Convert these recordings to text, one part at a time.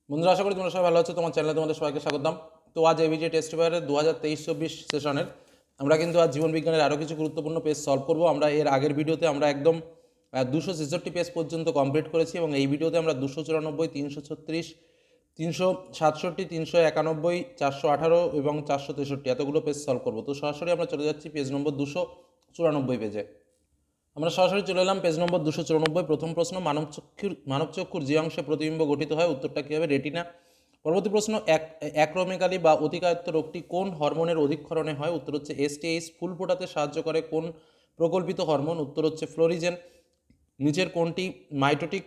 বন্ধুরা, আশা করি তোমরা সবাই ভালো আছো। তোমার চ্যানেলে তোমাদের সবাইকে স্বাগতম। তো আজ এবিজে টেস্ট পেপারের 2023-24 সেশনের আমরা কিন্তু আজ জীবন বিজ্ঞানের আরও কিছু গুরুত্বপূর্ণ পেজ সলভ করব। আমরা এর আগের ভিডিওতে আমরা একদম 266 পেজ পর্যন্ত কমপ্লিট করেছি এবং এই ভিডিওতে আমরা 294, 336, 367, 391, 418 এবং 463 এতগুলো পেজ সলভ করবো। তো সরাসরি আমরা চলে যাচ্ছি পেজ নম্বর 294 পেজে। আমরা সরাসরি চলে এলাম পেজ নম্বর 294। প্রথম প্রশ্ন, মানবচক্ষুর যে অংশে প্রতিবিম্ব গঠিত হয় উত্তরটা কী হবে? রেটিনা। পরবর্তী প্রশ্ন, অ্যাক্রোমেগালি বা অতিকায়ত্ত রোগটি কোন হরমোনের অধিক্ষরণে হয়? উত্তর হচ্ছে এসটিএইচ। ফুল ফোটাতে সাহায্য করে কোন প্রকল্পিত হরমোন? উত্তর হচ্ছে ফ্লোরিজেন। নিচের কোনটি মাইটোটিক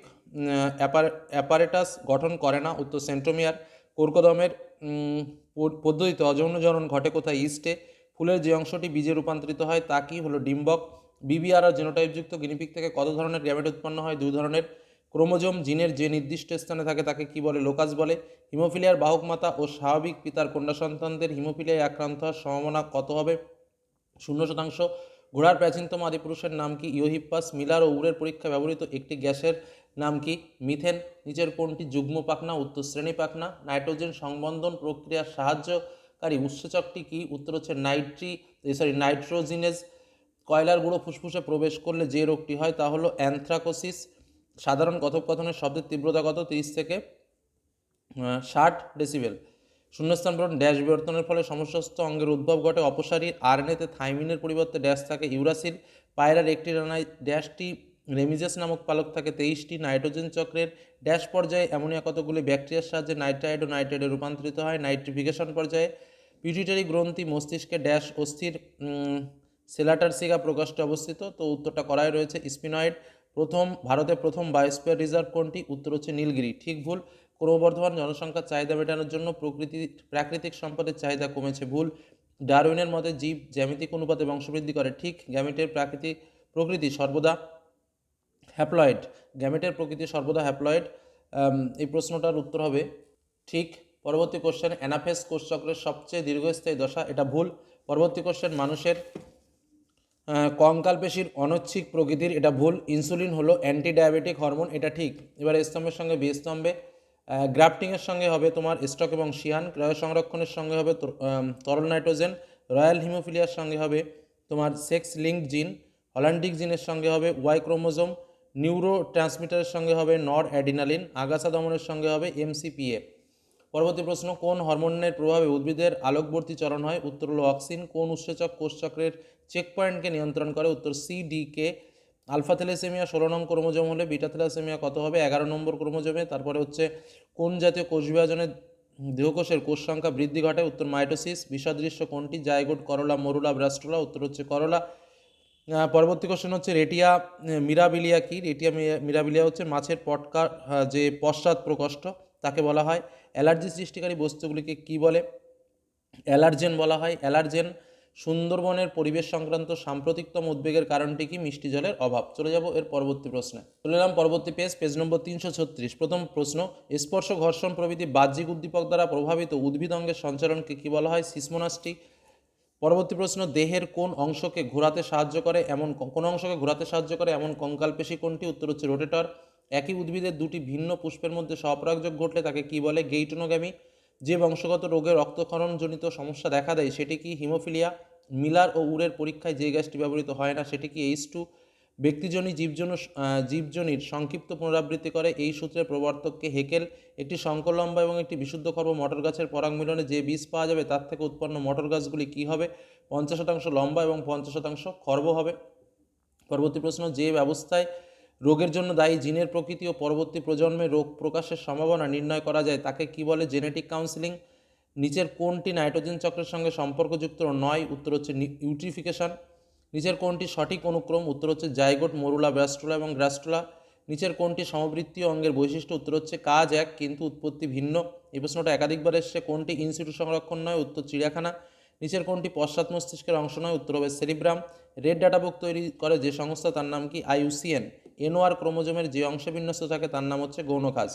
অ্যাপারেটাস গঠন করে না? উত্তর সেন্ট্রোমিয়ার। কর্কদমের পদ্ধতিতে অযৌন জনন ঘটে কোথায়? ইস্টে। ফুলের যে অংশটি বীজে রূপান্তরিত হয় তা কি? হলো ডিম্বক। বিবিআর আর জেনোটাইপযুক্ত গিনিপিগ থেকে কত ধরনের গ্যামেট উৎপন্ন হয়? 2 ধরনের। ক্রোমোজোম জিনের যে নির্দিষ্ট স্থানে থাকে তাকে কি বলে? লোকাস বলে। হিমোফিলিয়ার বাহক মাতা ও স্বাভাবিক পিতার কন্যা সন্তানদের হিমোফিলিয়ায় আক্রান্ত হওয়ার সম্ভাবনা কত হবে? 0%। ঘোড়ার প্রাচীনতম আদিপুরুষের নাম কি? ইওহিপ্পাস। মিলার ও উরের পরীক্ষায় ব্যবহৃত একটি গ্যাসের নাম কি? মিথেন। নিচের কোনটি যুগ্ম পাখনা? উত্তর শ্রেণী পাখনা। নাইট্রোজেন সংবন্ধন প্রক্রিয়ার সাহায্যকারী উৎসেচকটি কি? উত্তর হচ্ছে নাইট্রোজিনেজ। কয়লার গুঁড়ো ফুসফুসে প্রবেশ করলে যে রোগটি হয় তা হলো অ্যানথ্রাকোসিস। সাধারণ কথোপকথনের শব্দের তীব্রতা কত? 30 থেকে 60 ডেসিবেল। শূন্যস্থান পূরণ। ড্যাশ বিবর্তনের ফলে সমস্ত অঙ্গের উদ্ভব ঘটে। অপসারী আরএনএতে থাইমিনের পরিবর্তে ড্যাশ থাকে ইউরাসিল। পায়রার একটি রানায় ড্যাশটি রেমিজেস নামক পালক থাকে 23টি। নাইট্রোজেন চক্রের ড্যাশ পর্যায়ে অ্যামোনিয়া কতগুলি ব্যাকটেরিয়ার সাহায্যে নাইট্রাইড ও নাইট্রেটে রূপান্তরিত হয়? নাইট্রিফিকেশন পর্যায়ে। পিটুইটারি গ্রন্থি মস্তিষ্কে ড্যাশ অস্থির সেলাটারসিকা প্রকোষ্ঠে অবস্থিত। তো উত্তরটা করাই রয়েছে স্পিনয়েড। ভারতে প্রথম বায়োস্ফিয়ার রিজার্ভ কোনটি? উত্তর হচ্ছে নীলগিরি। ঠিক ভুল। ক্রমবর্ধমান জনসংখ্যার চাহিদা মেটানোর জন্য প্রাকৃতিক সম্পদের চাহিদা কমেছে। ভুল। ডারউইনের মতে জীব জ্যামিতিক অনুপাতে বংশবৃদ্ধি করে। ঠিক। গ্যামেটের প্রকৃতি সর্বদা হ্যাপ্লয়েড। গ্যামেটের প্রকৃতি সর্বদা হ্যাপ্লয়েড। এই প্রশ্নটার উত্তর হবে ঠিক। পরবর্তী কোশ্চেন, অ্যানাফেস কোষচক্রের সবচেয়ে দীর্ঘস্থায়ী দশা, এটা ভুল। পরবর্তী কোশ্চেন, মানুষের কঙ্কাল পেশির অনৈচ্ছিক প্রকৃতির, এটা ভুল। ইনসুলিন হলো অ্যান্টি ডায়াবেটিক হরমোন, এটা ঠিক। এবার স্তম্ভের সঙ্গে বি স্তম্ভে গ্রাফটিংয়ের সঙ্গে হবে তোমার স্টক এবং শিয়ান। ক্রয় সংরক্ষণের সঙ্গে হবে তরল নাইট্রোজেন। রয়্যাল হিমোফিলিয়ার সঙ্গে হবে তোমার সেক্স লিঙ্ক জিন। হল্যান্ডিক জিনের সঙ্গে হবে ওয়াই ক্রোমোজোম। নিউরো ট্রান্সমিটারের সঙ্গে হবে নর অ্যাডিনালিন। আগাছা দমনের সঙ্গে হবে এমসিপিএ। পরবর্তী প্রশ্ন, কোন হরমোনের প্রভাবে উদ্ভিদের আলোকবর্তী চরণ হয়? উত্তর হলো অক্সিন। কোন উৎসেচক কোষচক্রের চেক পয়েন্টকে নিয়ন্ত্রণ করে? উত্তর সিডিকে। আলফা থ্যালাসেমিয়া 16 নং ক্রোমোজোম হলে বিটা থ্যালাসেমিয়া কত হবে? 11 নম্বর ক্রোমোজোমে। তারপরে হচ্ছে কোন জাতীয় কোষ বিভাজনে দেহকোষের কোষ সংখ্যা বৃদ্ধি ঘটে? উত্তর মাইটোসিস। বিসদৃশ্য কোনটি? জাইগোট, করলা, মরুলা, ব্রাস্টুলা। উত্তর হচ্ছে করলা। পরবর্তী কোশ্চেন হচ্ছে রেটিয়া মিরাবিলিয়া কি? রেটিয়া মিরাবিলিয়া হচ্ছে মাছের পটকা যে পশ্চাৎ প্রকোষ্ঠ তাকে বলা হয়। অ্যালার্জি সৃষ্টিকারী বস্তুগুলিকে কি বলে? অ্যালার্জেন বলা হয়। অ্যালার্জেন। সুন্দরবনের পরিবেশ সংক্রান্ত সাম্প্রতিকতম উদ্বেগের কারণটি কি? মিষ্টি জলের অভাব। চলে যাব এর পরবর্তী প্রশ্নে। চলে এলাম পরবর্তী পেজ নম্বর 336। প্রথম প্রশ্ন, স্পর্শ, ঘর্ষণ প্রভৃতি বাহ্যিক উদ্দীপক দ্বারা প্রভাবিত উদ্ভিদ অঙ্গের সঞ্চালনকে কি বলা হয়? সিসমোনাস্টি। পরবর্তী প্রশ্ন, দেহের কোন অংশকে ঘোরাতে সাহায্য করে এমন কঙ্কাল পেশী কোনটি? উত্তর হচ্ছে রোটেটর। একই উদ্ভিদের দুটি ভিন্ন পুষ্পের মধ্যে স্বপরাগযোগ ঘটলে তাকে কি বলে? গেইটোনোগ্যামি। যে বংশগত রোগে রক্তক্ষরণজনিত সমস্যা দেখা দেয় সেটি কি? হিমোফিলিয়া। মিলার ও উরের পরীক্ষায় যে গ্যাসটি ব্যবহৃত হয় না সেটি কি? H2। ব্যক্তিজনী জীবজনীর সংক্ষিপ্ত পুনরাবৃত্তি করে এই সূত্রের প্রবর্তককে হেকেল। একটি সংকরলম্বা এবং একটি বিশুদ্ধ খর্ব মটর গাছের পরাগ মিলনে যে বীজ পাওয়া যাবে তার থেকে উৎপন্ন মটর গাছগুলি কী হবে? 50% লম্বা এবং 50% খর্ব হবে। পরবর্তী প্রশ্ন, যে ব্যবস্থায় রোগের জন্য দায়ী জিনের প্রকৃতি ও পরবর্তী প্রজন্মে রোগ প্রকাশের সম্ভাবনা নির্ণয় করা যায় তাকে কি বলে? Genetic counselling. নিচের কোনটি নাইট্রোজেন চক্রের সঙ্গে সম্পর্কযুক্ত নয়? উত্তর হচ্ছে ইউট্রিফিকেশন। নিচের কোনটি সঠিক অনুক্রম? উত্তর হচ্ছে জাইগোট, মরুলা, ব্রাস্টুলা এবং গ্রাস্টুলা। নিচের কোনটি সমবৃত্তীয় অঙ্গের বৈশিষ্ট্য? উত্তর হচ্ছে কাজ এক কিন্তু উৎপত্তি ভিন্ন। এই প্রশ্নটা একাধিকবার এসছে। কোনটি ইনসিটু সংরক্ষণ নয়? উত্তর চিড়িয়াখানা। নিচের কোনটি পশ্চাৎ মস্তিষ্কের অংশ নয়? উত্তর হবে সেরিব্রাম। রেড ডাটা বুক তৈরি করে যে সংস্থা তার নাম কি? IUCN। এনওআর ক্রোমোজোমের যে অংশে বিন্যস্ত থাকে তার নাম হচ্ছে গৌণকাজ।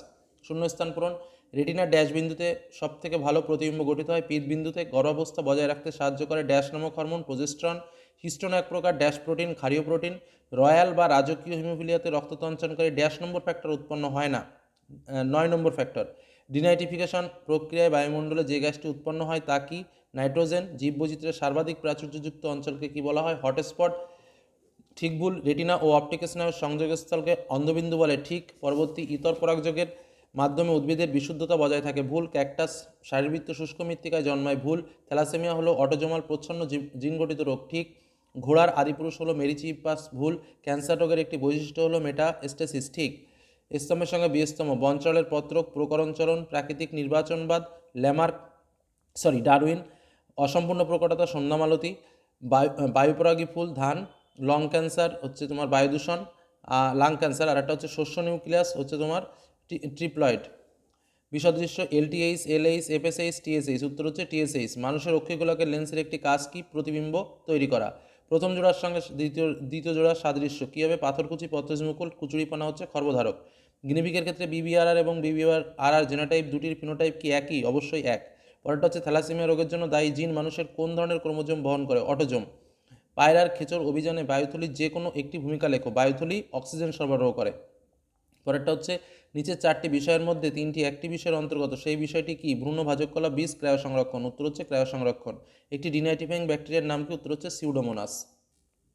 শূন্যস্থান পূরণ। রেটিনার ড্যাশ বিন্দুতে সবথেকে ভালো প্রতিবিম্ব গঠিত হয় পিত বিন্দুতে। গর্ভাবস্থা বজায় রাখতে সাহায্য করে ড্যাশ নামক হরমোন? প্রোজেস্টেরন। হিস্টোন এক প্রকার ড্যাশ প্রোটিন, ক্ষারীয় প্রোটিন। রয়্যাল বা রাজকীয় হিমোফিলিয়াতে রক্ততঞ্চনকারী ড্যাশ নম্বর ফ্যাক্টর উৎপন্ন হয় না? নম্বর ফ্যাক্টর, ডিনাইট্রিফিকেশন প্রক্রিয়ায় বায়ুমণ্ডলে যে গ্যাসটি উৎপন্ন হয় তা কি? নাইট্রোজেন। জীববৈচিত্র্যের সর্বাধিক প্রাচুর্যযুক্ত অঞ্চলকে কি বলা হয়? হটস্পট। ঠিক ভুল, রেটিনা ও অপটিক স্নায়ুর সংযোগস্থলকে অন্ধবিন্দু বলে। ঠিক। পরবর্তী, ইতর পরাগযোগের মাধ্যমে উদ্ভিদের বিশুদ্ধতা বজায় থাকে। ভুল। ক্যাকটাস শারীরবৃত্ত শুষ্ক মৃত্তিকায় জন্মায়। ভুল। থ্যালাসেমিয়া হলো অটোজোমাল প্রচ্ছন্ন জিনগঠিত রোগ। ঠিক। ঘোড়ার আদিপুরুষ হলো মেরিচিপাস। ভুল। ক্যান্সার রোগের একটি বৈশিষ্ট্য হলো মেটাস্টেসিস। ঠিক। স্তম্ভের সঙ্গে বৃহত্তম বঞ্চলের পত্রক, প্রকরণচরণ, প্রাকৃতিক নির্বাচনবাদ, ডারউইন। অসম্পূর্ণ প্রকটতা, সন্ধ্যামালতী। বায়ুপরাগী ফুল, ধান। লং ক্যান্সার হচ্ছে তোমার বায়ুদূষণ, লাং ক্যান্সার। আর একটা হচ্ছে শস্য নিউক্লিয়াস হচ্ছে তোমার ট্রিপ্লয়েড। বিসদৃশ্য, এলটিএইচ, এলএইচ, এফএসএইচ, টিএসএইচ। উত্তর হচ্ছে টিএসএইচ। মানুষের অক্ষিগোলকের লেন্সের একটি কাজ কি? প্রতিবিম্ব তৈরি করা। প্রথম জোড়ার সঙ্গে দ্বিতীয় জোড়ার সাদৃশ্য কী হবে? পাথরকুচি, পত্রজমুকুল, কুচুরিপানা হচ্ছে খর্বধারক। গিনিপিগের ক্ষেত্রে বিবিআরআর এবং বিবিআরআর জেনোটাইপ দুটির ফিনোটাইপ কি একই? অবশ্যই এক। পরেরটা হচ্ছে থ্যালাসেমিয়া রোগের জন্য দায়ী জিন মানুষের কোন ধরনের ক্রোমোজোম বহন করে? অটোজোম। পায়রার খেচর অভিযানে বায়ুথলির যে কোনো একটি ভূমিকা লেখো। বায়ুথলি অক্সিজেন সরবরাহ করে। পরেরটা হচ্ছে নিচের চারটি বিষয়ের মধ্যে তিনটি একটি বিষয়ের অন্তর্গত, সেই বিষয়টি কি? ভ্রূণভাজক-কলা, বীজ, ক্রায়ো সংরক্ষণ। উত্তর হচ্ছে ক্রায়ো সংরক্ষণ। একটি ডিনাইট্রিফাইং ব্যাকটেরিয়ার নাম কি? উত্তর হচ্ছে সিউডোমোনাস।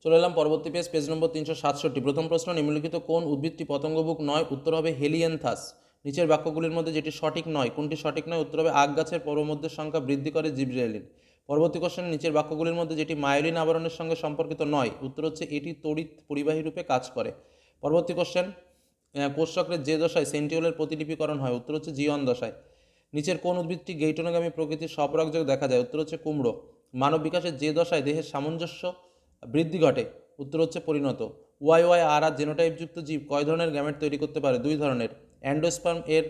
চলে এলাম পরবর্তী পেজ নম্বর 367। প্রথম প্রশ্ন, নিম্নলিখিত কোন উদ্ভিদটি পতঙ্গভুক নয়? উত্তর হবে হেলিয়েনথাস। নিচের বাক্যগুলির মধ্যে যেটি সঠিক নয়, কোনটি সঠিক নয়? উত্তর হবে আখ গাছের পর্বমধ্যের সংখ্যা বৃদ্ধি করে জিবরেলিন। পরবর্তী কোশ্চেন, নিচের বাক্যগুলির মধ্যে যেটি মায়োলিন আবরণের সঙ্গে সম্পর্কিত নয়? উত্তর হচ্ছে এটি তড়িৎ পরিবাহী রূপে কাজ করে। পরবর্তী কোশ্চেন, কোষচক্রের যে দশায় সেন্টিওলের প্রতিলিপিকরণ হয়? উত্তর হচ্ছে জি1 দশায়। নিচের কোন উদ্ভিদটি গেইটনোগামী প্রকৃতির স্বপরাগযোগ দেখা যায়? উত্তর হচ্ছে কুমড়ো। মানব বিকাশের যে দশায় দেহের সামঞ্জস্য বৃদ্ধি ঘটে? উত্তর হচ্ছে পরিণত। ওয়াইআর জেনোটাইপযুক্ত জীব কয় ধরনের গ্যামেট তৈরি করতে পারে? দুই ধরনের। অ্যান্ডোস্পার্ম এর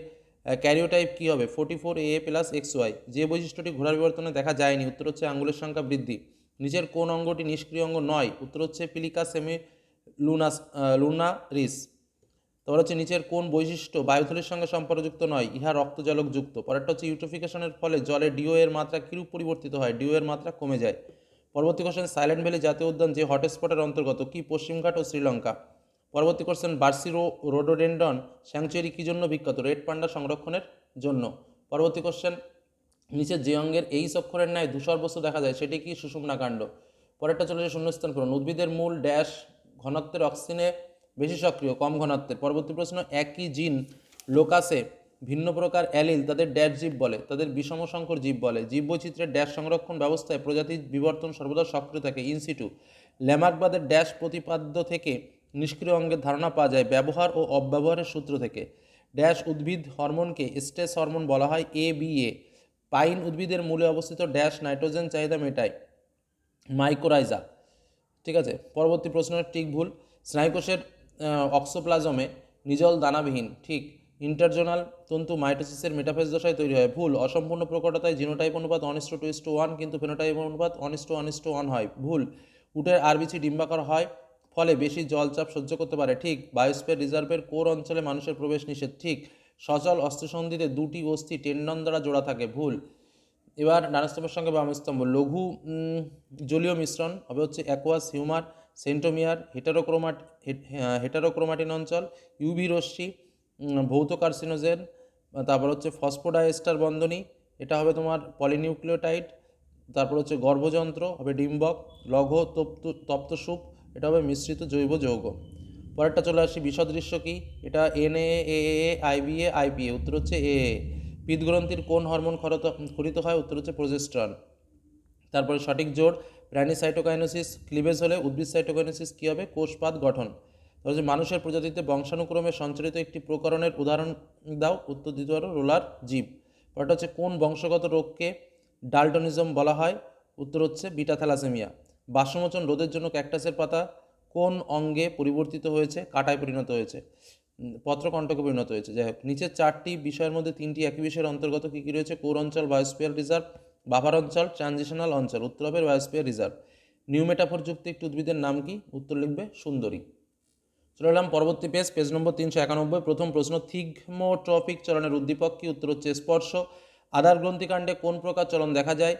ক্যারিওটাইপ কী হবে? 44AA+XY। যে বৈশিষ্ট্যটি ঘোড়ার বিবর্তনে দেখা যায়নি? উত্তর হচ্ছে আঙ্গুলের সংখ্যা বৃদ্ধি। নিচের কোন অঙ্গটি নিষ্ক্রিয় অঙ্গ নয়? উত্তর হচ্ছে পিলিকা লুনারিস। তারপর হচ্ছে নিচের কোন বৈশিষ্ট্য বায়ুথলির সঙ্গে সম্পর্কযুক্ত নয়? ইহা রক্তজলকযুক্ত। পরেরটা হচ্ছে ইউট্রোফিকেশনের ফলে জলে ডিও এর মাত্রা কিরূপ পরিবর্তিত হয়? ডিও এর মাত্রা কমে যায়। পরবর্তী কোশ্চেন, সাইলেন্ট ভ্যালি জাতীয় উদ্যান যে হটস্পটের অন্তর্গত কি? পশ্চিমঘাট ও শ্রীলঙ্কা। পরবর্তী কোশ্চেন, বার্সিরো রোডোডেন্ড্রন স্যাংচুয়ারি কী জন্য বিখ্যাত? রেড পান্ডা সংরক্ষণের জন্য। পরবর্তী কোশ্চেন, নিচের যে অঙ্গের এইচ অক্ষরের ন্যায় ধূসর বস্তু দেখা যায় সেটি কি? সুষুম্নাকাণ্ড। পরেরটা চলেছে শূন্যস্থান পূরণ। উদ্ভিদের মূল ড্যাশ ঘনত্বের অক্সিজেনে বেশি সক্রিয়, কম ঘনত্বের। পরবর্তী প্রশ্ন, একই জিন লোকাসে ভিন্ন প্রকার অ্যালিল তাদের ড্যাশ জীব বলে? তাদের বিষম সংখ্যক জীব বলে। জীববৈচিত্র্যের ড্যাশ সংরক্ষণ ব্যবস্থায় প্রজাতির বিবর্তন সর্বদা সক্রিয় থাকে, ইনসিটু। ল্যামার্কবাদের ড্যাশ প্রতিপাদ্য থেকে নিষ্ক্রিয় অঙ্গের ধারণা পাওয়া যায় ব্যবহার ও অব্যবহারের সূত্র থেকে। ড্যাশ উদ্ভিদ হরমোনকে স্ট্রেস হরমোন বলা হয়, ABA। পাইন উদ্ভিদের মূলে অবস্থিত ড্যাশ নাইট্রোজেন চাহিদা মেটায়, মাইকোরাইজা। ঠিক আছে। পরবর্তী প্রশ্নের ঠিক ভুল। স্নায়ুকোষের অক্সোপ্লাজমে নিজল দানাবিহীন। ঠিক। ইন্টারজোনাল তন্তু মাইটোসিসের মেটাফেজ দশায় তৈরি হয়। ভুল। অসম্পূর্ণ প্রকটতায় জিনোটাইপ অনুপাত 1:2:1 কিন্তু ফেনোটাইপ অনুপাত 1:1:1 হয়। ভুল। উটের আরবিসি ডিম্বাকার হয় ফলে বেশি জলচাপ সহ্য করতে পারে। ঠিক। বায়োস্ফিয়ার রিজার্ভের কোর অঞ্চলে মানুষের প্রবেশ নিষেধ। ঠিক। সচল অস্থিসন্ধিতে দুটি অস্থি টেন্ডন দ্বারা জোড়া থাকে। ভুল। এবার ডানস্তম্ভের সঙ্গে বামস্তম্ভ, লঘু জলীয় মিশ্রণ হবে হচ্ছে অ্যাকোয়াস হিউমার, সেন্টোমিয়ার, হেটারোক্রোমাটিন অঞ্চল, ইউভি রশ্মি, ভৌত কার্সিনোজেন। তারপর হচ্ছে ফসফোডাইএস্টার বন্ধনী, এটা হবে তোমার পলিনিউক্লিওটাইড। তারপর হচ্ছে গর্ভযন্ত্র হবে ডিম্বক, লঘু তপ্ত সুপ, এটা হবে মিশ্রিত জৈব যৌগ। পরেরটা চলে আসি, বিসদৃশ্য কি? এটা NAA, IBA, IPA। উত্তর হচ্ছে AA। পিত্তগ্রন্থির কোন হরমোন ক্ষরিত হয়? উত্তর হচ্ছে প্রজেস্টেরন। তারপরে সঠিক জোড়, প্রাণী সাইটোকাইনোসিস ক্লিভেজ হলে উদ্ভিদ সাইটোকাইনোসিস কী হবে? কোষপাত গঠন। তারপর হচ্ছে মানুষের প্রজাতিতে বংশানুক্রমে সঞ্চালিত একটি প্রকরণের উদাহরণ দাও। উত্তর দিতে পারো রোলার জীব। পরটা হচ্ছে কোন বংশগত রোগকে ডালটনিজম বলা হয়? উত্তর হচ্ছে বিটা থ্যালাসেমিয়া। বাষ্পমোচন রোধের জন্য ক্যাকটাসের পাতা কোন অঙ্গে পরিবর্তিত হয়েছে? কাঁটায় পরিণত হয়েছে, পত্রকণ্টকে পরিণত হয়েছে। যাই হোক, নিচের চারটি বিষয়ের মধ্যে তিনটি একই বিষয়ের অন্তর্গত কী কী রয়েছে? কোর অঞ্চল, বায়োস্ফিয়ার রিজার্ভ, বাফার অঞ্চল, ট্রানজিশনাল অঞ্চল। উত্তর হবে বায়োস্ফিয়ার রিজার্ভ। নিউ মেটাফোর যুক্ত একটি উদ্ভিদের নাম কি? উত্তর লিখবে সুন্দরী। চলে এলাম পরবর্তী পেজ নম্বর 391। প্রথম প্রশ্ন, থিগমোট্রপিক চলনের উদ্দীপক কি? উত্তর হচ্ছে স্পর্শ। আধার গ্রন্থিকাণ্ডে কোন প্রকার চলন দেখা যায়?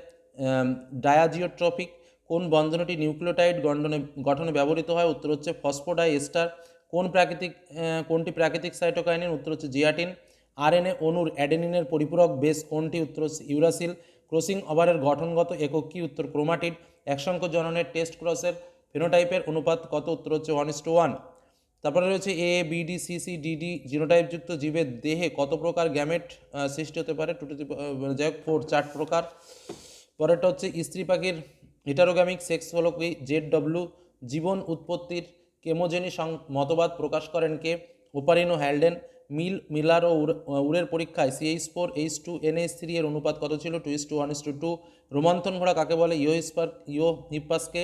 ডায়াজিওট্রপিক। কোন বন্ধনটি নিউক্লিওটাইড গঠনে ব্যবহৃত হয়? উত্তর হচ্ছে ফসফোডাইএস্টার। কোনটি প্রাকৃতিক সাইটোকাইনিন? উত্তর হচ্ছে জিয়াটিন। আরএনএ অণুর অ্যাডেনিনের পরিপূরক বেস কোনটি? উত্তর হচ্ছে ইউরাসিল। ক্রসিং ওভারের গঠনগত একক কি? উত্তর ক্রোমাটিড। একসংখ্য জননের টেস্ট ক্রসের ফেনোটাইপের অনুপাত কত? উত্তর হচ্ছে 1:1। তারপরে রয়েছে A B D C C D D জিনোটাইপযুক্ত জীবের দেহে কত প্রকার গ্যামেট সৃষ্টি হতে পারে? যাই হোক 4 প্রকার। পরেরটা হচ্ছে স্ত্রী পাখির হিটারোগ্যামিক সেক্স হলো কি? ZW। জীবন উৎপত্তির কেমোজেনি মতবাদ প্রকাশ করেন কে? ওপারিন ও হ্যালডেন। মিলার ও উরের পরীক্ষায় CH4H2NH3 এর অনুপাত কত ছিল? 2:1:2। রোমন্থন ঘোড়া কাকে বলে? ইওহিপ্পাসকে।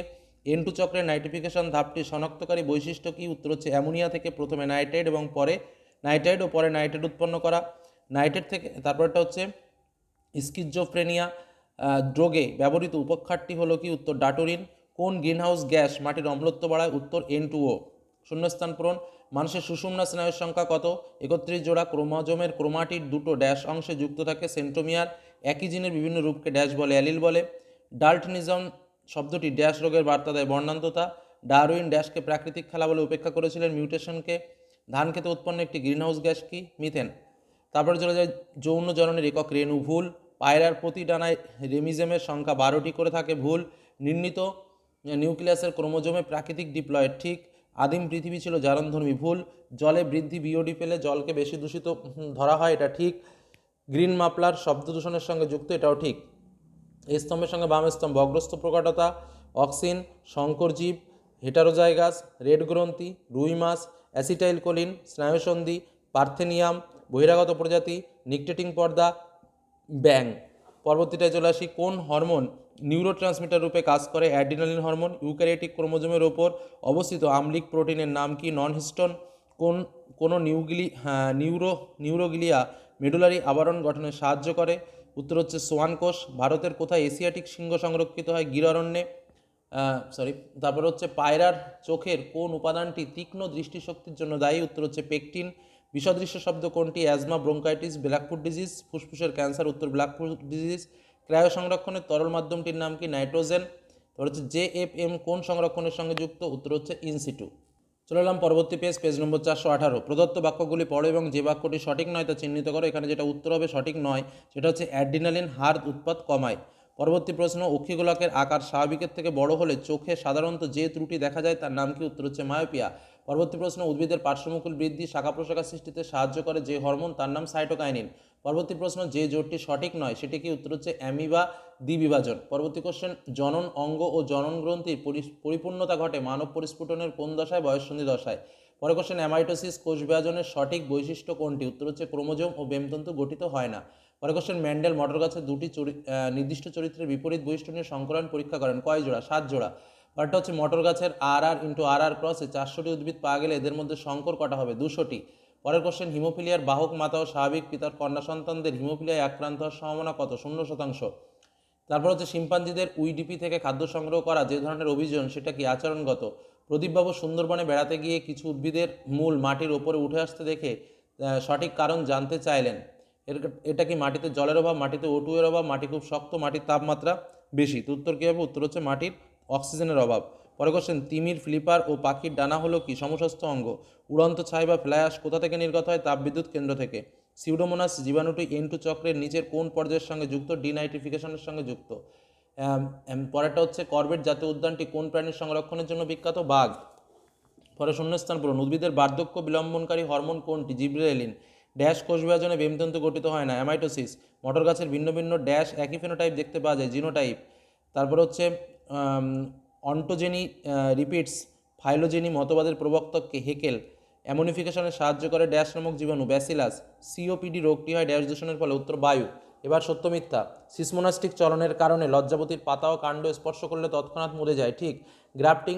N2 চক্রের নাইট্রিফিকেশন ধাপটি শনাক্তকারী বৈশিষ্ট্য কি? উত্তর হচ্ছে অ্যামোনিয়া থেকে প্রথমে নাইট্রেট এবং পরে নাইট্রাইট ও পরে নাইট্রেট উৎপন্ন করা। নাইট্রেট থেকে তারপরটা হচ্ছে স্কিজোফ্রেনিয়া রোগে ব্যবহৃত উপক্ষারটি হলো কি? উত্তর ডাটোরিন। কোন গ্রিনহাউস গ্যাস মাটির অম্লত্ব বাড়ায়? উত্তর N2O। শূন্যস্থান পূরণ। মানুষের সুষুম্না স্নায়ুর সংখ্যা কত? 31 জোড়া। ক্রোমোজোমের ক্রোমাটিড দুটো ড্যাশ অংশে যুক্ত থাকে সেন্ট্রোমিয়ার। একই জিনের বিভিন্ন রূপকে ড্যাশ বলে? অ্যালিল বলে। ডাল্টনিজম শব্দটি ড্যাশ রোগের বার্তা দেয়? বর্ণান্ততা। ডারউইন ড্যাশকে প্রাকৃতিক খেলা বলে উপেক্ষা করেছিলেন? মিউটেশনকে। ধান খেতে উৎপন্ন একটি গ্রিনহাউস গ্যাস কি? মিথেন। তারপরে চলে যায় যৌন জননের একক রেণু। ভুল। পায়রার প্রতি ডানায় রেমিজেমের সংখ্যা 12টি করে থাকে? ভুল। নির্ণীত নিউক্লিয়াসের ক্রোমোজোমে প্রাকৃতিক ডিপ্লয়েড? ঠিক। আদিম পৃথিবী ছিল জারণধর্মী? ভুল। জলে বৃদ্ধি বিওডি পেলে জলকে বেশি দূষিত ধরা হয়? এটা ঠিক। গ্রিন মাপলার শব্দ দূষণের সঙ্গে যুক্ত? এটাও ঠিক। এই স্তম্ভের সঙ্গে বাম স্তম্ভ। অগ্রস্ত প্রকটতা, অক্সিন, শঙ্করজীব, হেটারোজাইগাস, রেড গ্রন্থি, রুই মাছ, অ্যাসিটাইল কোলিন, স্নায়ুসন্ধি, পার্থেনিয়াম, বহিরাগত প্রজাতি, নিকটেটিং পর্দা, ব্যাং। পরবর্তীটায় চলে আসি। কোন হরমোন নিউরোট্রান্সমিটার রূপে কাজ করে? Adrenaline hormone. ইউক্যারিওটিক ক্রোমোজোমের ওপর অবস্থিত আম্লিক প্রোটিনের নাম কি? নন হিস্টোন। কোনো নিউরোগ্লিয়া মেডুলারি আবরণ গঠনে সাহায্য করে? উত্তর হচ্ছে সোয়ান কোষ। ভারতের কোথায় এশিয়াটিক সিংহ সংরক্ষিত হয়? গির অরণ্যে। তারপর হচ্ছে পায়রার চোখের কোন উপাদানটি তীক্ষ্ণ দৃষ্টিশক্তির জন্য দায়ী? উত্তর হচ্ছে পেকটিন। বিষদৃশ্য শব্দ কোনটি? Asthma, bronchitis, blackfoot disease. ফুসফুসের ক্যান্সার? উত্তর ব্ল্যাকফুট ডিজিজ। ক্রায়ো সংরক্ষণের তরল মাধ্যমটির নাম কি? নাইট্রোজেন। তারপর হচ্ছে JFM কোন সংরক্ষণের সঙ্গে যুক্ত? উত্তর হচ্ছে ইনসিটু। চলে এলাম পরবর্তী পেজ নম্বর 418। প্রদত্ত বাক্যগুলি পড়ো এবং যে বাক্যটি সঠিক নয় তা চিহ্নিত করো। এখানে যেটা উত্তর হবে সঠিক নয় সেটা হচ্ছে অ্যাড্রিনালিন হাড় উৎপাদ কমায়। পরবর্তী প্রশ্ন। অক্ষিগোলকের আকার স্বাভাবিকের থেকে বড় হলে চোখে সাধারণত যে ত্রুটি দেখা যায় তার নাম কি? উত্তর হচ্ছে মায়োপিয়া। পরবর্তী প্রশ্ন। উদ্ভিদের পার্শ্বমুকুল বৃদ্ধি, শাখা প্রশাখা সৃষ্টিতে সাহায্য করে যে হরমোন তার নাম সাইটোকাইনিন। পরবর্তী প্রশ্ন। যে জোটটি সঠিক নয় সেটি কি? উত্তর হচ্ছে অ্যামিবা দ্বিবিভাজন। পরবর্তী কোশ্চেন। জনন অঙ্গ ও জনন গ্রন্থির পরিপূর্ণতা ঘটে মানব পরিস্ফুটনের কোন দশায়? বয়ঃসন্ধি দশায়। পরের কোশ্চেন। অ্যামাইটোসিস কোষ বিভাজনের সঠিক বৈশিষ্ট্য কোনটি? উত্তর হচ্ছে ক্রোমোজোম ও বেমতন্তু গঠিত হয় না। পরের কোশ্চেন। ম্যান্ডেল মটর গাছের দুটি নির্দিষ্ট চরিত্রের বিপরীত বৈশিষ্ট্য নিয়ে সংকলন পরীক্ষা করেন? কয় জোড়া? 7 জোড়া। পরেরটা হচ্ছে মটর গাছের RR*RR ক্রসে 400টি উদ্ভিদ পাওয়া গেলে এদের মধ্যে সংকর কটা হবে? 200টি। পরের কোশ্চেন। হিমোফিলিয়ার বাহক মাতা ও স্বাভাবিক পিতার কন্যা সন্তানদের হিমোফিলিয়ায় আক্রান্ত হওয়ার সম্ভাবনা কত? 0%। তারপর হচ্ছে শিম্পাঞ্জিদের উইডিপি থেকে খাদ্য সংগ্রহ করা যে ধরনের অভিযোজন সেটা কি? আচরণগত। প্রদীপবাবু সুন্দরবনে বেড়াতে গিয়ে কিছু উদ্ভিদের মূল মাটির ওপরে উঠে আসতে দেখে সঠিক কারণ জানতে চাইলেন। এটা কি মাটিতে জলের অভাব, মাটিতে O2 এর অভাব, মাটি খুব শক্ত, মাটির তাপমাত্রা বেশি? তো উত্তর কী হবে? উত্তর হচ্ছে মাটির অক্সিজেনের অভাব। পরে কোশ্চেন। তিমির, ফ্লিপার ও পাখির ডানা হলো কি? সমস্ত অঙ্গ। উড়ন্ত ছাই বা ফ্লাশ কোথা থেকে নির্গত হয়? তাপবিদ্যুৎ কেন্দ্র থেকে। সিউডোমোনাস জীবাণুটি N2 চক্রের নিচের কোন পর্যায়ের সঙ্গে যুক্ত? ডিনাইট্রিফিকেশনের সঙ্গে যুক্ত। পরেরটা হচ্ছে করবেট জাতীয় উদ্যানটি কোন প্রাণীর সংরক্ষণের জন্য বিখ্যাত? বাঘ। পরে শূন্যস্থান পূরণ। উদ্ভিদের বার্ধক্য বিলম্বনকারী হরমোন কোনটি? জিবরেলিন। ড্যাশ কোষ বিভাজনে বেমতন্তু গঠিত হয় না? অ্যামাইটোসিস। মটর গাছের ভিন্ন ভিন্ন ড্যাশ একই ফেনোটাইপ দেখতে পাওয়া যায়? জিনোটাইপ। তারপর হচ্ছে অন্টোজেনি রিপিটস ফাইলোজেনি মতবাদের প্রবক্তককে? হেকেল। অ্যামোনিফিকেশনে সাহায্য করে ড্যাশ নামক জীবাণু? ব্যাসিলাস। COPD রোগটি হয় ড্যাশ দূষণের ফলে? উত্তর বায়ু। এবার সত্য মিথ্যা। সিসমোনাস্টিক চলনের কারণে লজ্জাবতীর পাতা ও কাণ্ড স্পর্শ করলে তৎক্ষণাৎ মরে যায়? ঠিক। গ্রাফটিং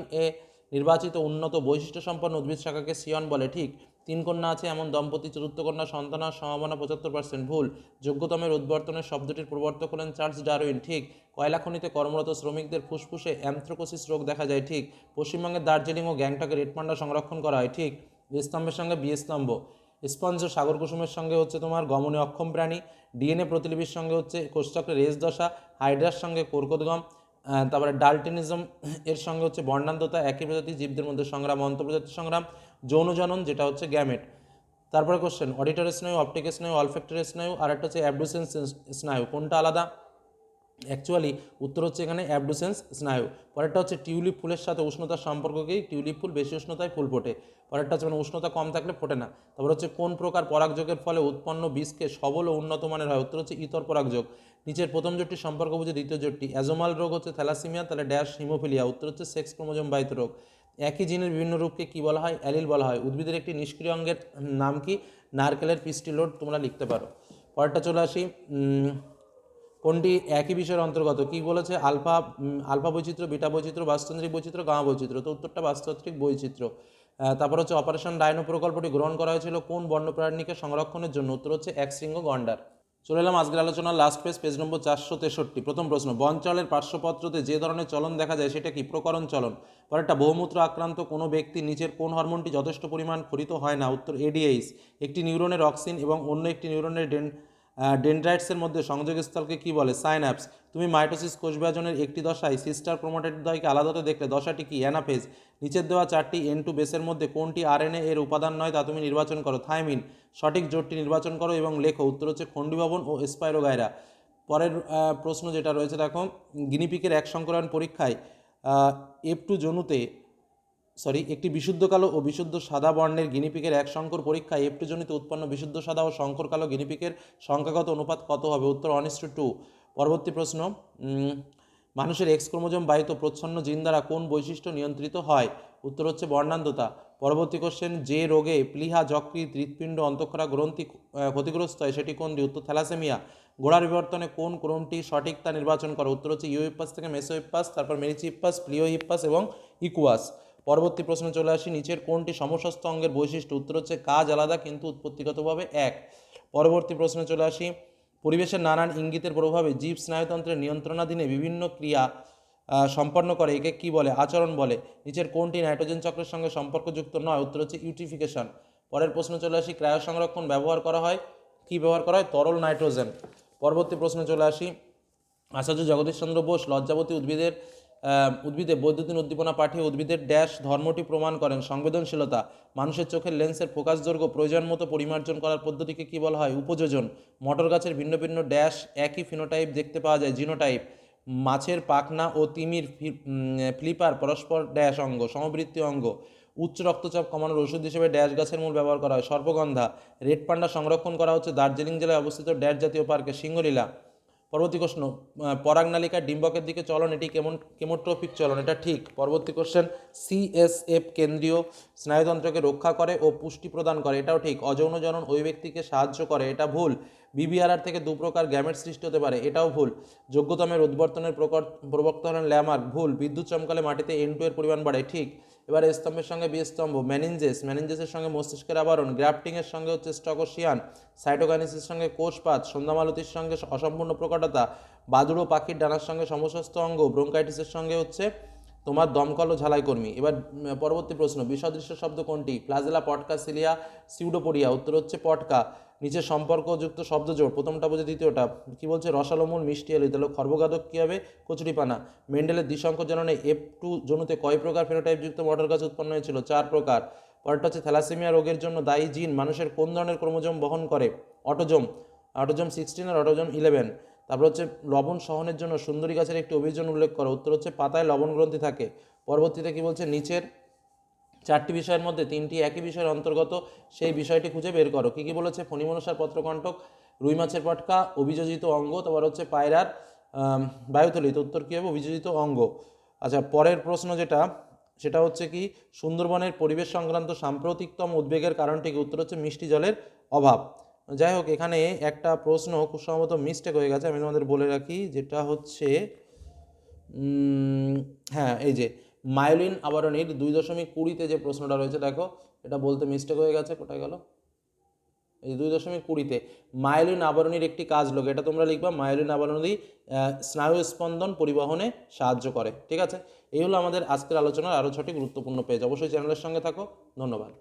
নির্বাচিত উন্নত বৈশিষ্ট্য সম্পন্ন উদ্ভিদ শাখাকে সিয়ন বলে? ঠিক। 3 কন্যা আছে এমন দম্পতি চতুর্থ কন্যা সন্তান হওয়ার সম্ভাবনা 75%? ভুল। যোগ্যতমের উদ্বর্তনের শব্দটির প্রবর্তক হলেন চার্লস ডারউইন? ঠিক। কয়লা খনিতে কর্মরত শ্রমিকদের ফুসফুসে অ্যানথ্রাকোসিস রোগ দেখা যায়? ঠিক। পশ্চিমবঙ্গের দার্জিলিং ও গ্যাংটকে রেড পান্ডা সংরক্ষণ করা হয়? ঠিক। স্তম্ভের সঙ্গে বি স্তম্ভ। স্পঞ্জ সাগর কুসুমের সঙ্গে হচ্ছে তোমার গমনে অক্ষম প্রাণী। ডিএনএ প্রতিলিপির সঙ্গে হচ্ছে কোষচক্রের রেস দশা। হাইড্রার সঙ্গে কর্কটগম। তারপরে ডালটিনিজম এর সঙ্গে হচ্ছে বর্ণান্ধতা। একই প্রজাতির জীবদের মধ্যে সংগ্রাম, অন্তঃপ্রজাতির সংগ্রাম। যৌন জনন যেটা হচ্ছে গ্যামেট। তারপরে কোশ্চেন, অডিটরি স্নায়ু, অপটিক স্নায়ু, অলফ্যাক্টরি স্নায়ু আর একটা হচ্ছে অ্যাবডুসেন্স স্নায়ু, কোনটা আলাদা? অ্যাকচুয়ালি উত্তর হচ্ছে এখানে অ্যাবডুসেন্স স্নায়ু। পরেরটা হচ্ছে টিউলিপ ফুলের সাথে উষ্ণতার সম্পর্ক কি? টিউলিপ ফুল বেশি উষ্ণতায় ফুল ফোটে। পরেরটা হচ্ছে মানে উষ্ণতা কম থাকলে ফোটে না। তারপর হচ্ছে কোন প্রকার পরাগযোগের ফলে উৎপন্ন বীজকে সবল ও উন্নত মানের হয়? উত্তর হচ্ছে ইতর পরাগযোগ। নিচের প্রথম জোটটি সম্পর্ক বুঝে দ্বিতীয় জোটটি। অ্যাজোমাল রোগ হচ্ছে থ্যালাসিমিয়া, তাহলে ড্যাশ হিমোফিলিয়া। উত্তর হচ্ছে সেক্স ক্রোমোজোম বাহিত রোগ। একই জিনের বিভিন্ন রূপকে কি বলা হয়? অ্যালিল বলা হয়। উদ্ভিদের একটি নিষ্ক্রিয় অঙ্গের নাম কি? নারকেলের পিস্টিলোড তোমরা লিখতে পারো। পরেরটা চলে আসি, কোনটি একই বিষয়ের অন্তর্গত? কি বলেছে? আলফা বৈচিত্র্য, বিটা বৈচিত্র্য, বাস্তুতান্ত্রিক বৈচিত্র্য, গামা বৈচিত্র্য। তো উত্তরটা বাস্তুতান্ত্রিক বৈচিত্র্য। তারপর হচ্ছে অপারেশন ডাইনো প্রকল্পটি গ্রহণ করা হয়েছিল কোন বন্যপ্রাণীকে সংরক্ষণের জন্য? উত্তর হচ্ছে একশৃঙ্গ গন্ডার। চলে এলাম আজকের আলোচনার লাস্ট পেজ, পেজ নম্বর 463। প্রথম প্রশ্ন, বনচলের পার্শ্বপত্রতে যে ধরনের চলন দেখা যায় সেটা কি? প্রকরণ চলন। পরেরটা, বহুমূত্র আক্রান্ত কোনো ব্যক্তি নিচের কোন হরমোনটি যথেষ্ট পরিমাণ ক্ষরিত হয় না? উত্তর এডিএইচ। একটি নিউরনের অক্সিন এবং অন্য একটি নিউরনের ডেনড্রাইটসের মধ্যে সংযোগস্থলকে কি বলে? সাইন্যাপস। তুমি মাইটোসিস কোষ বিভাজনের একটি দশায় সিস্টার ক্রোমাটিড দ্বয়কে আলাদাতে দেখলে দশাটি কি? অ্যানাফেজ। নিচের দেওয়া চারটি N2 বেসের মধ্যে কোনটি আরএনএ এর উপাদান নয় তা তুমি নির্বাচন করো? থাইমিন। সঠিক জোটটি নির্বাচন করো এবং লেখো। উত্তর হচ্ছে খন্ডিভবন ও স্পাইরোগাইরা। পরের প্রশ্ন যেটা রয়েছে দেখো, গিনিপিকের এক সংকরণ পরীক্ষায় F2 জনুতে একটি বিশুদ্ধ কালো ও বিশুদ্ধ সাদা বর্ণের গিনিপিকের এক সংকর পরীক্ষায় F2 জনিতে উৎপন্ন বিশুদ্ধ সাদা ও সংকর কালো গিনিপিকের সংখ্যাগত অনুপাত কত হবে? উত্তর 1:2। পরবর্তী প্রশ্ন, মানুষের এক্স ক্রোমোজোম বাহিত প্রচ্ছন্ন জিন দ্বারা কোন বৈশিষ্ট্য নিয়ন্ত্রিত হয়? উত্তর হচ্ছে বর্ণান্ধতা। পরবর্তী কোশ্চেন, যে রোগে প্লীহা, যকৃৎ, হৃৎপিণ্ড, অন্তঃক্ষরা গ্রন্থি ক্ষতিগ্রস্ত হয় সেটি কোনটি? উত্তর থ্যালাসেমিয়া। গোড়ার বিবর্তনে কোন ক্রমটি সঠিক তা নির্বাচন করো? উত্তর হচ্ছে ইউহিপ্পাস থেকে মেসোহিপ্পাস, তারপর মেরিচিহিপ্পাস, প্লিওহিপ্পাস এবং ইকুয়াস। পরবর্তী প্রশ্নে চলে আসি, নিচের কোনটি সমস্ত অঙ্গের বৈশিষ্ট্য? উত্তর হচ্ছে কাজ আলাদা কিন্তু উৎপত্তিগতভাবে এক। পরবর্তী প্রশ্নে চলে আসি, পরিবেশের নানান ইঙ্গিতের প্রভাবে জীব স্নায়ুতন্ত্রের নিয়ন্ত্রণাধীনে বিভিন্ন ক্রিয়া সম্পন্ন করে, একে কি বলে? আচরণ বলে। নিচের কোনটি নাইট্রোজেন চক্রের সঙ্গে সম্পর্কযুক্ত নয়? উত্তর হচ্ছে ইউট্রিফিকেশন। পরের প্রশ্ন চলে আসি, ক্রায়ো সংরক্ষণ ব্যবহার করা হয় কি? ব্যবহার করা হয় তরল নাইট্রোজেন। পরবর্তী প্রশ্নে চলে আসি, আচার্য জগদীশচন্দ্র বোস লজ্জাবতী উদ্ভিদে বৈদ্যুতিন উদ্দীপনা পাঠিয়ে উদ্ভিদের ড্যাশ ধর্মটি প্রমাণ করেন? সংবেদনশীলতা। মানুষের চোখের লেন্সের ফোকাস দৈর্ঘ্য প্রয়োজন মতো পরিমার্জন করার পদ্ধতিকে কি বলা হয়? উপযোজন। মটর গাছের ভিন্ন ভিন্ন ড্যাশ একই ফিনোটাইপ দেখতে পাওয়া যায়? জিনোটাইপ। মাছের পাখনা ও তিমির ফ্লিপার পরস্পর ড্যাশ অঙ্গ, সমবৃত্তি অঙ্গ। উচ্চ রক্তচাপ কমানোর ওষুধ হিসেবে ড্যাশ গাছের মূল ব্যবহার করা হয়? সর্পগন্ধা। রেড পান্ডা সংরক্ষণ করা হচ্ছে দার্জিলিং জেলায় অবস্থিত ড্যাশ জাতীয় পার্কে? সিংহলীলা। পরবর্তী প্রশ্ন, পরাগনালিকার ডিম্বকের দিকে চলন এটি কেমোট্রপিক চলন, এটা ঠিক। পরবর্তী কোশ্চেন, CSF কেন্দ্রীয় স্নায়ুতন্ত্রকে রক্ষা করে ও পুষ্টি প্রদান করে, এটাও ঠিক। অযৌন জনন ওই ব্যক্তিকে সাহায্য করে, এটা ভুল। BBRR থেকে দু প্রকার গ্যামেট সৃষ্টি হতে পারে, এটাও ভুল। যোগ্যতমের উদ্বর্তনের প্রবক্তা হলেন ল্যামার্ক, ভুল। বিদ্যুৎ চমকালে মাটিতে N2 এর পরিমাণ বাড়ে, ঠিক। এবারে স্তম্ভের সঙ্গে বি স্তম্ভ। ম্যানিনজেসের সঙ্গে মস্তিষ্কের আবরণ। গ্রাফটিংয়ের সঙ্গে হচ্ছে স্টকোশিয়ান। সাইটোকাইনেসিসের সঙ্গে কোষপাত। সন্ধ্যামালতির সঙ্গে অসম্পূর্ণ প্রকটতা। বাদুড় ও পাখির ডানার সঙ্গে সমস্ত অঙ্গ। ব্রোঙ্কাইটিসের সঙ্গে হচ্ছে তোমার দমকল ও ঝালাই কর্মী। এবার পরবর্তী প্রশ্ন, বিসদৃশ্য শব্দ কোনটি? প্লাজেলা, পটকা, সিলিয়া, সিউডোপোডিয়া। উত্তর হচ্ছে পটকা। নিচে সম্পর্কযুক্ত শব্দ জোড়, প্রথমটা বোঝে দ্বিতীয়টা। কি বলছে? রসালোমূল, মিষ্টি আলু। তাহলে খর্বগাদক কী হবে? কচুরিপানা। মেন্ডেলের দ্বিসংকর জননে F2 জনুতে কয় প্রকার ফেনোটাইপযুক্ত মটর গাছ উৎপন্ন হয়েছিল? 4 প্রকার। পরেরটা হচ্ছে থ্যালাসেমিয়া রোগের জন্য দায়ী জিন মানুষের কোন ধরনের ক্রোমোজোম বহন করে? অটোজোম। অটোজোম 16 আর অটোজোম 11। তারপর হচ্ছে লবণ সহনের জন্য সুন্দরী গাছের একটি অভিযোজন উল্লেখ করো। উত্তর হচ্ছে পাতায় লবণ গ্রন্থি থাকে। পরবর্তীতে কি বলছে? নিচের চারটি বিষয়ের মধ্যে তিনটি একই বিষয়ের অন্তর্গত, সেই বিষয়টি খুঁজে বের করো। কী কী বলেছে? ফণিমনসার পত্রকণ্টক, রুই মাছের পটকা, অভিযোজিত অঙ্গ, তারপর হচ্ছে পায়রার বায়ুথলিত। উত্তর কী হবে? অভিযোজিত অঙ্গ। আচ্ছা, পরের প্রশ্ন যেটা, সেটা হচ্ছে কি, সুন্দরবনের পরিবেশ সংক্রান্ত সাম্প্রতিকতম উদ্বেগের কারণটি কি? উত্তর হচ্ছে মিষ্টি জলের অভাব। যাই হোক, এখানে একটা প্রশ্ন খুব সম্ভবত মিস্টেক হয়ে গেছে, আমি তোমাদের বলে রাখি, যেটা হচ্ছে হ্যাঁ, এই যে মায়োলিন আবরণীর 2.20-তে যে প্রশ্নটা রয়েছে দেখো, এটা বলতে মিস্টেক হয়ে গেছে, কোথায় গেল? এই 2.20-তে মায়োলিন আবরণীর একটি কাজ লোক, এটা তোমরা লিখবা। মায়োলিন আবরণী স্নায়ু স্পন্দন পরিবহনে সাহায্য করে। ঠিক আছে, এই হলো আমাদের আজকের আলোচনার আরও 6টি গুরুত্বপূর্ণ পেজ। অবশ্যই চ্যানেলের সঙ্গে থাকো। ধন্যবাদ।